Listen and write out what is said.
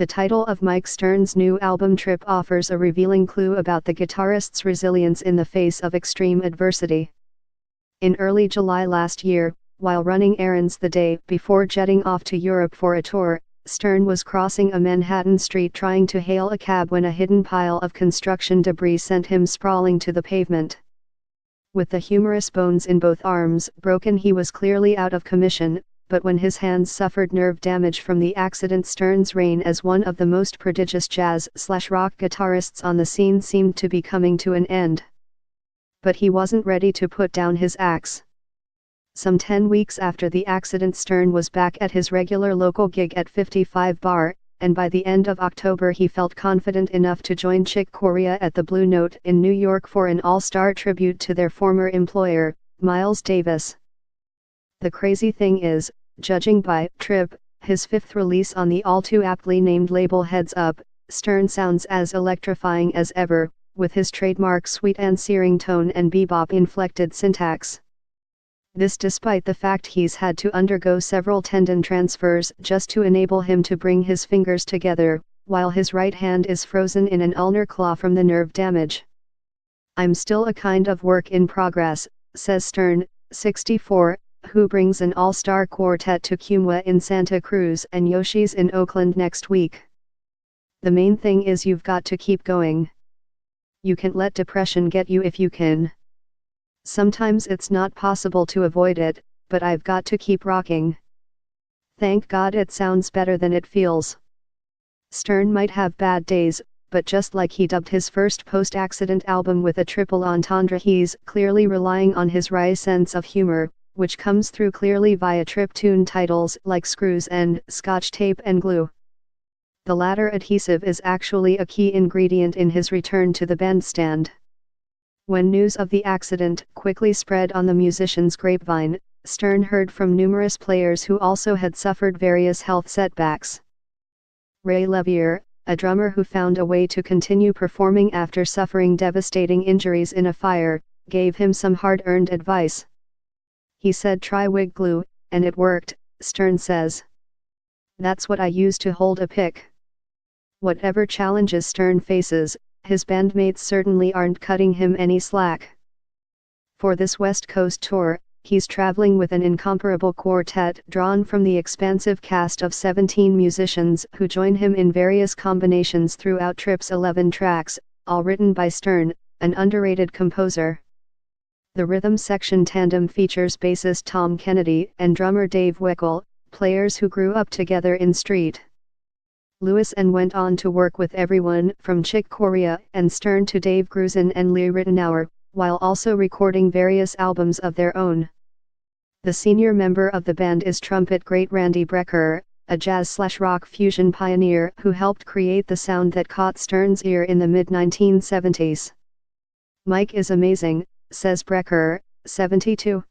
The title of Mike Stern's new album Trip offers a revealing clue about the guitarist's resilience in the face of extreme adversity. In early July last year, while running errands the day before jetting off to Europe for a tour, Stern was crossing a Manhattan street trying to hail a cab when a hidden pile of construction debris sent him sprawling to the pavement. With the humerus bones in both arms broken, he was clearly out of commission, but when his hands suffered nerve damage from the accident, Stern's reign as one of the most prodigious jazz/rock guitarists on the scene seemed to be coming to an end. But he wasn't ready to put down his axe. Some 10 weeks after the accident, Stern was back at his regular local gig at 55 Bar, and by the end of October he felt confident enough to join Chick Corea at the Blue Note in New York for an all-star tribute to their former employer, Miles Davis. The crazy thing is, judging by Trip, his fifth release on the all-too-aptly named label Heads Up, Stern sounds as electrifying as ever, with his trademark sweet and searing tone and bebop-inflected syntax. This despite the fact he's had to undergo several tendon transfers just to enable him to bring his fingers together, while his right hand is frozen in an ulnar claw from the nerve damage. "I'm still a kind of work in progress," says Stern, 64, who brings an all-star quartet to Cumwa in Santa Cruz and Yoshi's in Oakland next week. "The main thing is you've got to keep going. You can't let depression get you if you can. Sometimes it's not possible to avoid it, but I've got to keep rocking. Thank God it sounds better than it feels." Stern might have bad days, but just like he dubbed his first post-accident album with a triple entendre, he's clearly relying on his wry sense of humor, which comes through clearly via Trip tune titles like Screws and Scotch Tape and Glue. The latter adhesive is actually a key ingredient in his return to the bandstand. When news of the accident quickly spread on the musician's grapevine, Stern heard from numerous players who also had suffered various health setbacks. Ray Levier, a drummer who found a way to continue performing after suffering devastating injuries in a fire, gave him some hard-earned advice. He said, "Try wig glue, and it worked," Stern says. "That's what I use to hold a pick." Whatever challenges Stern faces, his bandmates certainly aren't cutting him any slack. For this West Coast tour, he's traveling with an incomparable quartet drawn from the expansive cast of 17 musicians who join him in various combinations throughout Trip's 11 tracks, all written by Stern, an underrated composer. The rhythm section tandem features bassist Tom Kennedy and drummer Dave Weckl, players who grew up together in St. Louis and went on to work with everyone from Chick Corea and Stern to Dave Grusin and Lee Ritenour, while also recording various albums of their own. The senior member of the band is trumpet great Randy Brecker, a jazz/rock fusion pioneer who helped create the sound that caught Stern's ear in the mid-1970s. "Mike is amazing," says Brecker, 72.